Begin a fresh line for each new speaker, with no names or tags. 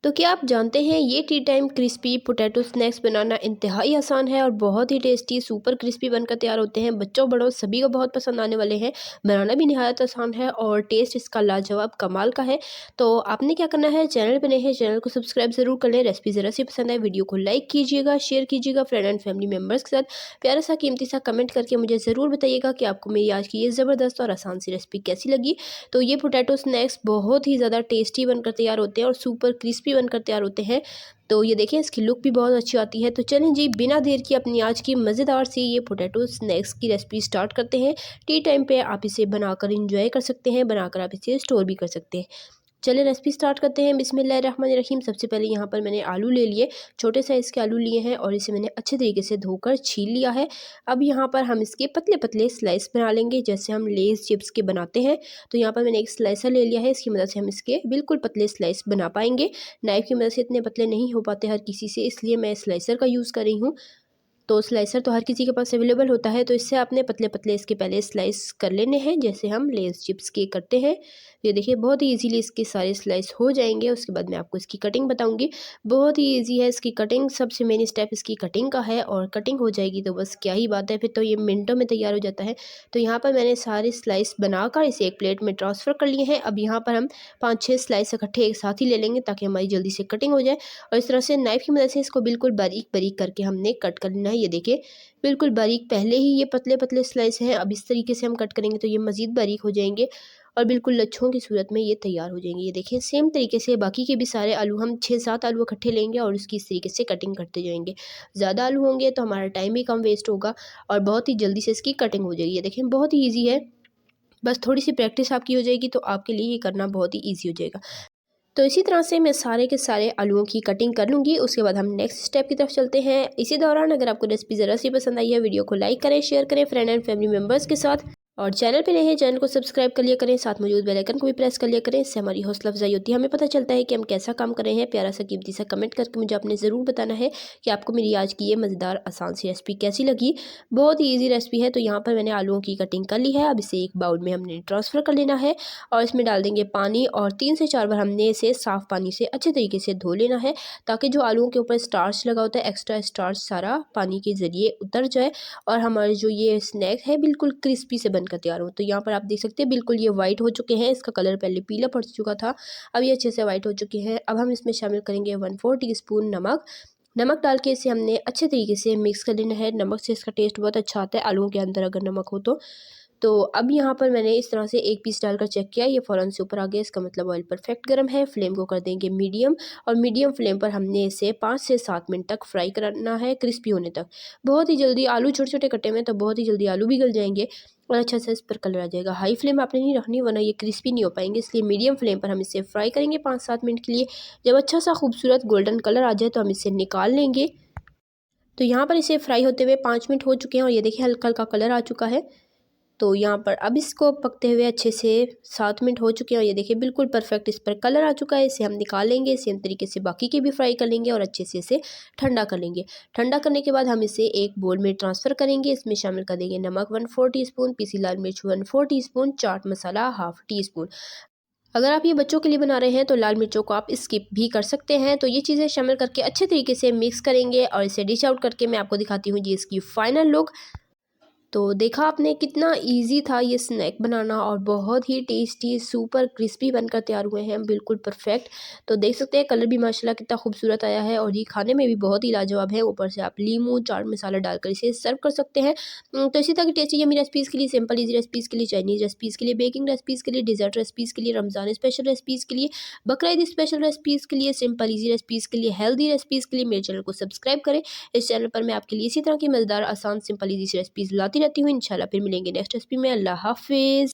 तो क्या आप जानते हैं ये tea time crispy potato snacks बनाना इंतहाई आसान है और बहुत ही टेस्टी सुपर क्रिस्पी बनकर तैयार होते हैं। बच्चों बड़ों सभी को बहुत पसंद आने वाले हैं। बनाना भी निहायत आसान है और टेस्ट इसका लाजवाब कमाल का है। तो आपने क्या करना है, चैनल पे नए हैं चैनल को सब्सक्राइब जरूर कर लें। रेसिपी ज़रा सी पसंद आए वीडियो को लाइक कीजिएगा, शेयर कीजिएगा फ्रेंड एंड फैमिली मेम्बर्स के साथ। प्यारा सा कीमती सा कमेंट करके मुझे ज़रूर बताइएगा कि आपको मेरी आज की ये ज़बरदस्त और आसान सी रेसिपी कैसी लगी। तो ये पोटैटो स्नैक्स बहुत ही ज़्यादा टेस्टी बनकर तैयार होते हैं और सुपर क्रिस्पी बनकर तैयार होते हैं। तो ये देखिए इसकी लुक भी बहुत अच्छी आती है। तो चलें जी, बिना देर की अपनी आज की मज़ेदार सी ये पोटैटो स्नैक्स की रेसिपी स्टार्ट करते हैं। टी टाइम पे आप इसे बनाकर इंजॉय कर सकते हैं, बनाकर आप इसे स्टोर भी कर सकते हैं। चलिए रेसिपी स्टार्ट करते हैं। बिस्मिल्लाहिर्रहमानिर्रहीम। सबसे पहले यहाँ पर मैंने आलू ले लिए, छोटे साइज़ के आलू लिए हैं और इसे मैंने अच्छे तरीके से धोकर छील लिया है। अब यहाँ पर हम इसके पतले पतले स्लाइस बना लेंगे, जैसे हम लेज़ चिप्स के बनाते हैं। तो यहाँ पर मैंने एक स्लाइसर ले लिया है, इसकी मदद से हम इसके बिल्कुल पतले स्लाइस बना पाएंगे। नाइफ़ की मदद से इतने पतले नहीं हो पाते हर किसी से, इसलिए मैं स्लाइसर का यूज़ कर रही हूँ। तो स्लाइसर तो हर किसी के पास अवेलेबल होता है, तो इससे आपने पतले पतले इसके पहले स्लाइस कर लेने हैं, जैसे हम लेस चिप्स के करते हैं। ये देखिए बहुत ही इजीली इसके सारे स्लाइस हो जाएंगे। उसके बाद मैं आपको इसकी कटिंग बताऊंगी। बहुत ही इजी है इसकी कटिंग, सबसे मेन स्टेप इसकी कटिंग का है और कटिंग हो जाएगी तो बस क्या ही बात है, फिर तो ये मिनटों में तैयार हो जाता है। तो यहाँ पर मैंने सारे स्लाइस बनाकर इसे एक प्लेट में ट्रांसफ़र कर लिए हैं। अब यहाँ पर हम 5-6 स्लाइस इकट्ठे एक साथ ही ले लेंगे ताकि हमारी जल्दी से कटिंग हो जाए। और इस तरह से नाइफ़ की मदद से इसको बिल्कुल बारीक बारीक करके हमने कट कर लेना है। ये देखिए बिल्कुल बारीक, पहले ही ये पतले पतले स्लाइस हैं, अब इस तरीके से हम कट करेंगे तो ये मज़ीद बारीक हो जाएंगे और बिल्कुल लच्छों की सूरत में ये तैयार हो जाएंगे। ये देखिए सेम तरीके से बाकी के भी सारे आलू, हम 6-7 आलू इकट्ठे लेंगे और उसकी इस तरीके से कटिंग करते जाएंगे। ज़्यादा आलू होंगे तो हमारा टाइम भी कम वेस्ट होगा और बहुत ही जल्दी से इसकी कटिंग हो जाएगी। ये देखिए बहुत ही ईजी है, बस थोड़ी सी प्रैक्टिस आपकी हो जाएगी तो आपके लिए ये करना बहुत ही ईजी हो जाएगा। तो इसी तरह से मैं सारे के सारे आलूओं की कटिंग कर लूँगी। उसके बाद हम नेक्स्ट स्टेप की तरफ चलते हैं। इसी दौरान अगर आपको रेसिपी ज़रा सी पसंद आई है, वीडियो को लाइक करें, शेयर करें फ्रेंड एंड फैमिली मेम्बर्स के साथ। और चैनल पे नए हैं चैनल को सब्सक्राइब कर लिया करें, साथ मौजूद बेल आइकन को भी प्रेस कर लिया करें। इससे हमारी हौसला अफजाई होती है, हमें पता चलता है कि हम कैसा काम कर रहे हैं। प्यारा सा कीमती सा कमेंट करके मुझे आपने ज़रूर बताना है कि आपको मेरी आज की ये मज़ेदार आसान सी रेसिपी कैसी लगी। बहुत ही ईजी रेसिपी है। तो यहाँ पर मैंने आलूओं की कटिंग कर ली है। अब इसे एक बाउल में हमने ट्रांसफ़र कर लेना है और इसमें डाल देंगे पानी और 3 से 4 बार हमने इसे साफ़ पानी से अच्छे तरीके से धो लेना है, ताकि जो आलूओं के ऊपर स्टार्च लगा होता है, एक्स्ट्रा स्टार्च सारा पानी के ज़रिए उतर जाए और हमारे जो ये स्नैक है बिल्कुल क्रिस्पी से बनकर तैयार हो। तो यहाँ पर आप देख सकते हैं बिल्कुल ये वाइट हो चुके हैं, इसका कलर पहले पीला पड़ चुका था, अब ये अच्छे से वाइट हो चुके हैं। अब हम इसमें शामिल करेंगे 1/4 टीस्पून नमक। नमक डाल के इसे हमने अच्छे तरीके से मिक्स कर लेना है। नमक से इसका टेस्ट बहुत अच्छा आता है आलूओं के अंदर अगर नमक हो तो अब यहाँ पर मैंने इस तरह से एक पीस डालकर चेक किया, ये फ़ौरन से ऊपर आ गया, इसका मतलब ऑयल परफेक्ट गर्म है। फ्लेम को कर देंगे मीडियम और मीडियम फ्लेम पर हमने इसे 5 से 7 मिनट तक फ्राई करना है, क्रिस्पी होने तक। बहुत ही जल्दी, आलू छोटे छोटे कटे में तो बहुत ही जल्दी आलू भी गल जाएंगे और अच्छा से इस पर कलर आ जाएगा। हाई फ्लेम आपने नहीं रखनी वरना ये क्रिस्पी नहीं हो पाएंगे, इसलिए मीडियम फ्लेम पर हम इसे फ्राई करेंगे 5-7 मिनट के लिए। जब अच्छा सा खूबसूरत गोल्डन कलर आ जाए तो हम इसे निकाल लेंगे। तो यहाँ पर इसे फ्राई होते हुए 5 मिनट हो चुके हैं और ये देखिए हल्का हल्का कलर आ चुका है। तो यहाँ पर अब इसको पकते हुए अच्छे से 7 मिनट हो चुके हैं और ये देखिए बिल्कुल परफेक्ट इस पर कलर आ चुका है। इसे हम निकाल लेंगे, सेम तरीके से बाकी के भी फ्राई कर लेंगे और अच्छे से इसे ठंडा कर लेंगे। ठंडा करने के बाद हम इसे एक बोल में ट्रांसफ़र करेंगे। इसमें शामिल कर देंगे नमक 1/4 टीस्पून, पीसी लाल मिर्च 1/4 टीस्पून, चाट मसाला 1/2 टीस्पून। अगर आप ये बच्चों के लिए बना रहे हैं तो लाल मिर्चों को आप स्किप भी कर सकते हैं। तो ये चीज़ें शामिल करके अच्छे तरीके से मिक्स करेंगे और इसे डिश आउट करके मैं आपको दिखाती हूँ जी इसकी फ़ाइनल लुक। तो देखा आपने कितना इजी था ये स्नैक बनाना और बहुत ही टेस्टी सुपर क्रिस्पी बनकर तैयार हुए हैं, बिल्कुल परफेक्ट। तो देख सकते हैं कलर भी माशाल्लाह कितना खूबसूरत आया है और ये खाने में भी बहुत ही लाजवाब है। ऊपर से आप लीमू चाट मसाला डालकर इसे सर्व कर सकते हैं। तो इसी तरह की टेस्टी यम्मी रेसिपीज़ के लिए, सिंपल इजी रेसिपीज़ के लिए, चाइनीज़ रेसिपीज़ के लिए, बेकिंग रेसिपीज़ के लिए, डिजर्ट रेसिपीज़ के लिए, रमज़ान स्पेशल रेसिपीज़ के लिए, बकरीद स्पेशल रेसिपीज़ के लिए, सिंपल इजी रेसिपीज़ के लिए, हेल्दी रेसिपीज़ के लिए मेरे चैनल को सब्सक्राइब करें। इस चैनल पर मैं आपके लिए इसी तरह की मज़ेदार आसान सिंपल इजी रेसिपीज़ लाती रहती हूँ। इंशाल्लाह फिर मिलेंगे नेक्स्ट रेसिपी में। अल्लाह हाफ़िज़।